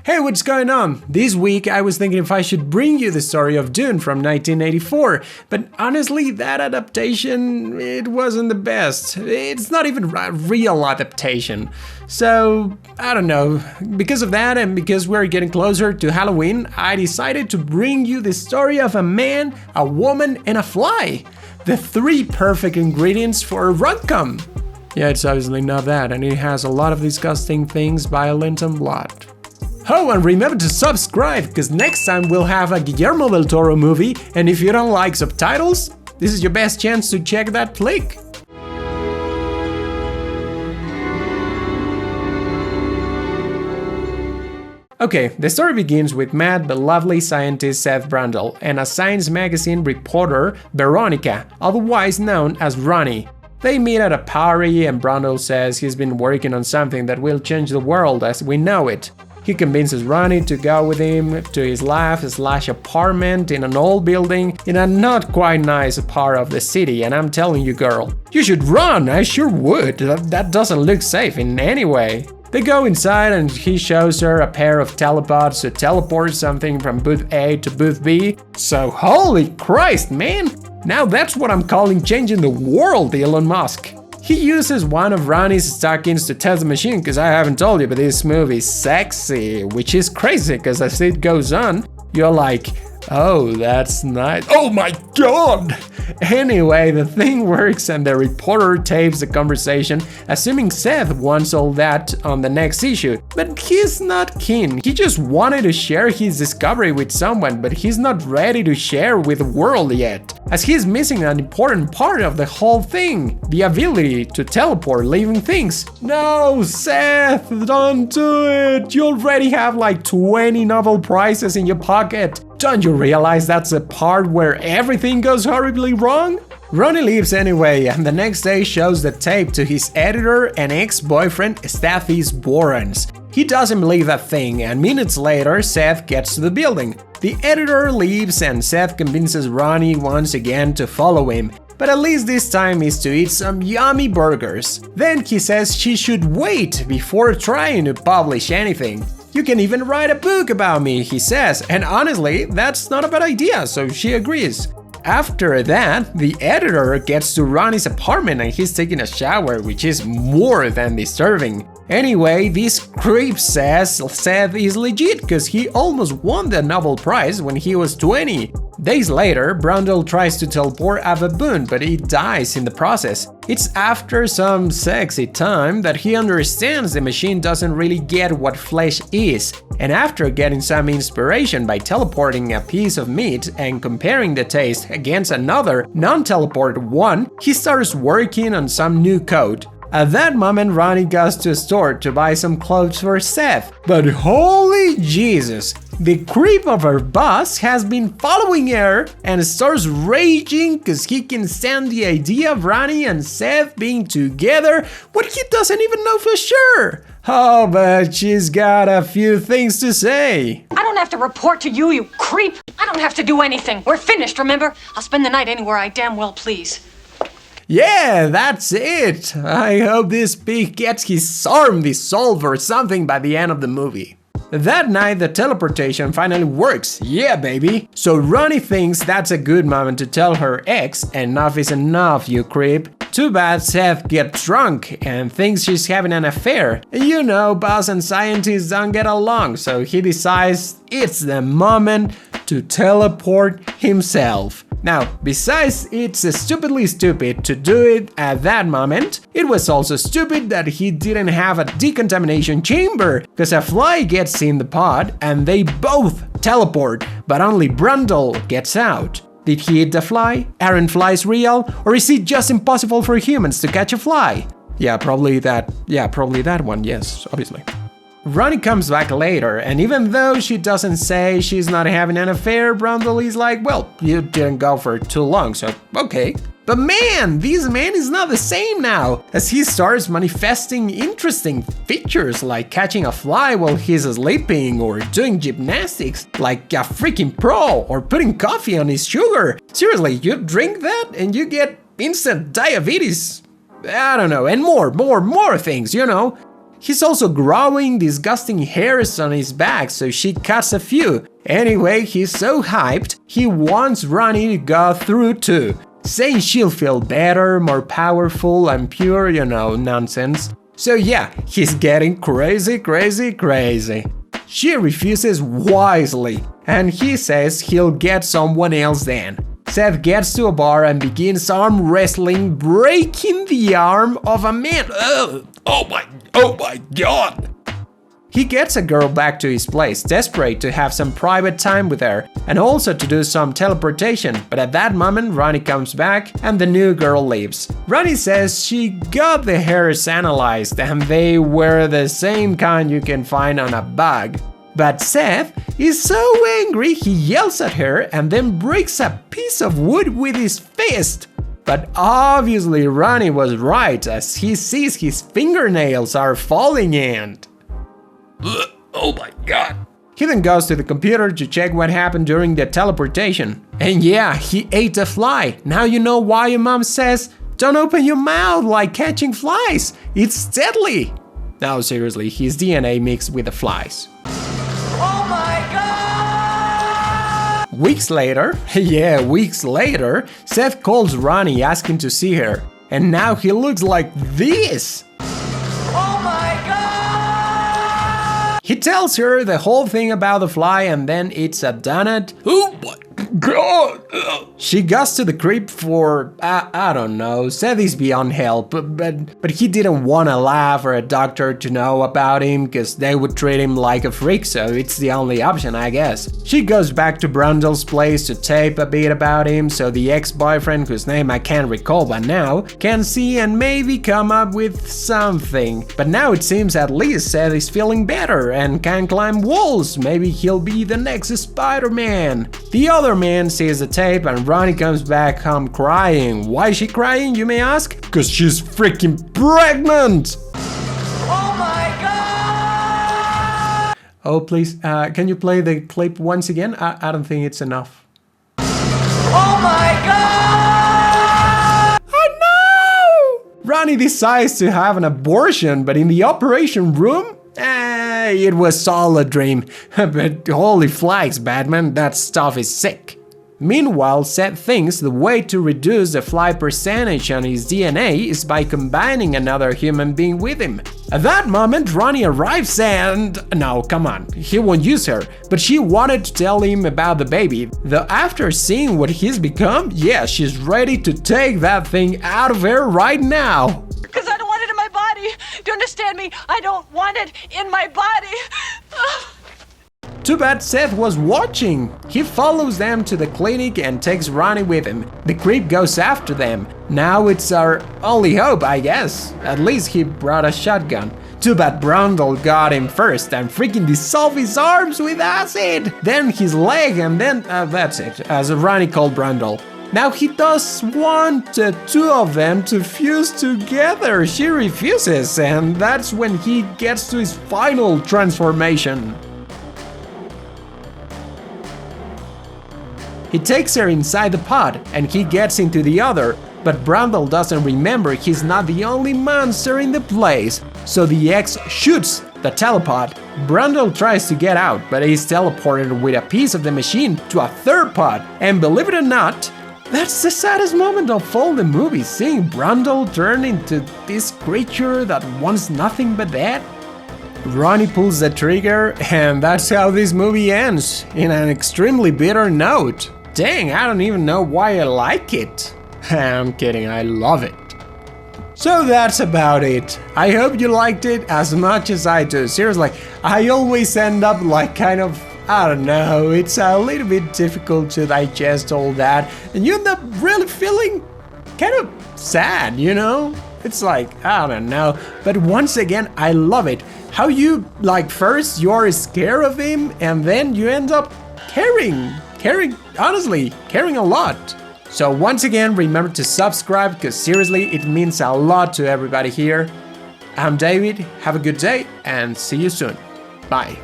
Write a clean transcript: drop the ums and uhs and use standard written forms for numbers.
Hey, what's going on? This week I was thinking if I should bring you the story of Dune from 1984, but honestly that adaptation, it wasn't the best. It's not even a real adaptation. So, I don't know, because of that and because we're getting closer to Halloween, I decided to bring you the story of a man, a woman, and a fly. The 3 perfect ingredients for a rom-com. Yeah, it's obviously not that, and it has a lot of disgusting things, violence and blood. Oh, and remember to subscribe, because next time we'll have a Guillermo del Toro movie, and if you don't like subtitles, this is your best chance to check that flick. Okay, the story begins with mad but lovely scientist Seth Brundle and a science magazine reporter, Veronica, otherwise known as Ronnie. They meet at a party and Brundle says he's been working on something that will change the world as we know it. He convinces Ronnie to go with him to his lab/apartment in an old building in a not quite nice part of the city, and I'm telling you girl, you should run, I sure would, that doesn't look safe in any way. They go inside and he shows her a pair of telepods to teleport something from booth A to booth B. So holy Christ, man! Now that's what I'm calling changing the world, Elon Musk. He uses one of Ronnie's stockings to test the machine, because I haven't told you, but this movie is sexy, which is crazy, because as it goes on, you're like, oh, that's nice. Oh my god! Anyway, the thing works and the reporter tapes the conversation, assuming Seth wants all that on the next issue. But he's not keen. He just wanted to share his discovery with someone, but he's not ready to share with the world yet, as he's missing an important part of the whole thing, the ability to teleport living things. No, Seth, don't do it! You already have like 20 Nobel Prizes in your pocket. Don't you realize that's the part where everything goes horribly wrong? Ronnie leaves anyway, and the next day shows the tape to his editor and ex-boyfriend Stathis Borans. He doesn't believe a thing, and minutes later Seth gets to the building. The editor leaves and Seth convinces Ronnie once again to follow him, but at least this time is to eat some yummy burgers. Then he says she should wait before trying to publish anything. You can even write a book about me, he says, and honestly, that's not a bad idea, so she agrees. After that, the editor gets to Ronnie's apartment and he's taking a shower, which is more than disturbing. Anyway, this creep says Seth is legit because he almost won the Nobel Prize when he was 20. Days later, Brundle tries to teleport a baboon, but he dies in the process. It's after some sexy time that he understands the machine doesn't really get what flesh is, and after getting some inspiration by teleporting a piece of meat and comparing the taste against another non-teleport one, he starts working on some new code. At that moment, Ronnie goes to a store to buy some clothes for Seth. But holy Jesus! The creep of her boss has been following her and starts raging because he can stand the idea of Ronnie and Seth being together when he doesn't even know for sure. Oh, but she's got a few things to say. I don't have to report to you, you creep. I don't have to do anything. We're finished, remember? I'll spend the night anywhere I damn well please. Yeah, that's it. I hope this pig gets his arm dissolved or something by the end of the movie. That night, the teleportation finally works. Yeah, baby. So Ronnie thinks that's a good moment to tell her ex, enough is enough, you creep. Too bad Seth gets drunk and thinks she's having an affair. You know, boss and scientists don't get along, so he decides it's the moment to teleport himself. Now, besides it's stupidly stupid to do it at that moment, it was also stupid that he didn't have a decontamination chamber, because a fly gets in the pod and they both teleport, but only Brundle gets out. Did he eat the fly? Aren't flies real? Or is it just impossible for humans to catch a fly? Yeah, probably that one, yes, obviously. Ronnie comes back later, and even though she doesn't say she's not having an affair, Brundle is like, well, you didn't go for too long, so okay. But man, this man is not the same now, as he starts manifesting interesting features like catching a fly while he's sleeping, or doing gymnastics like a freaking pro, or putting coffee on his sugar. Seriously, you drink that and you get instant diabetes. I don't know, and more things, you know. He's also growing disgusting hairs on his back, so she cuts a few. Anyway, he's so hyped, he wants Ronnie to go through too, saying she'll feel better, more powerful and pure, nonsense. So yeah, he's getting crazy. She refuses wisely, and he says he'll get someone else then. Seth gets to a bar and begins arm wrestling, breaking the arm of a man. Oh my god! He gets a girl back to his place, desperate to have some private time with her, and also to do some teleportation, but at that moment Ronnie comes back and the new girl leaves. Ronnie says she got the hairs analyzed and they were the same kind you can find on a bug. But Seth is so angry he yells at her and then breaks a piece of wood with his fist. But obviously Ronnie was right as he sees his fingernails are falling in. Oh my god. He then goes to the computer to check what happened during the teleportation. And yeah, he ate a fly. Now you know why your mom says, don't open your mouth like catching flies. It's deadly. No, seriously, his DNA mixed with the flies. Oh my god! Weeks later, Seth calls Ronnie asking to see her. And now he looks like this. Oh my god! He tells her the whole thing about the fly and then it's a donut. Oh my god! She goes to the crib for, I don't know, Seth is beyond help, but he didn't want a lab or a doctor to know about him because they would treat him like a freak, so it's the only option, I guess. She goes back to Brundle's place to tape a bit about him so the ex-boyfriend, whose name I can't recall by now, can see and maybe come up with something. But now it seems at least Seth is feeling better and can climb walls. Maybe he'll be the next Spider-Man. The other man sees the tape and Ronnie comes back home crying. Why is she crying, you may ask? Because she's freaking pregnant! Oh my god! Oh please, can you play the clip once again? I don't think it's enough. Oh my god! I know! Ronnie decides to have an abortion, but in the operation room? It was all a dream. But holy flags, Batman, that stuff is sick. Meanwhile, Seth thinks the way to reduce the fly percentage on his DNA is by combining another human being with him. At that moment, Ronnie arrives and… no, come on, he won't use her, but she wanted to tell him about the baby. Though after seeing what he's become, yeah, she's ready to take that thing out of her right now. Because I don't want it in my body. Do you understand me? I don't want it in my body. Too bad Seth was watching. He follows them to the clinic and takes Ronnie with him. The creep goes after them. Now it's our only hope, I guess. At least he brought a shotgun. Too bad Brundle got him first and freaking dissolved his arms with acid. Then his leg and then… that's it, as Ronnie called Brundle. Now he does want the two of them to fuse together. She refuses, and that's when he gets to his final transformation. He takes her inside the pod, and he gets into the other, but Brundle doesn't remember he's not the only monster in the place, so the ex shoots the telepod. Brundle tries to get out, but is teleported with a piece of the machine to a third pod, and believe it or not, that's the saddest moment of all the movie, seeing Brundle turn into this creature that wants nothing but that. Ronnie pulls the trigger, and that's how this movie ends, in an extremely bitter note. Dang, I don't even know why I like it. I'm kidding, I love it. So that's about it. I hope you liked it as much as I do. Seriously, I always end up like kind of, I don't know, it's a little bit difficult to digest all that. And you end up really feeling kind of sad, you know? It's like, I don't know. But once again, I love it. How you, like, first you're scared of him and then you end up caring, honestly, caring a lot. So once again, remember to subscribe because seriously, it means a lot to everybody here. I'm David, have a good day and see you soon. Bye.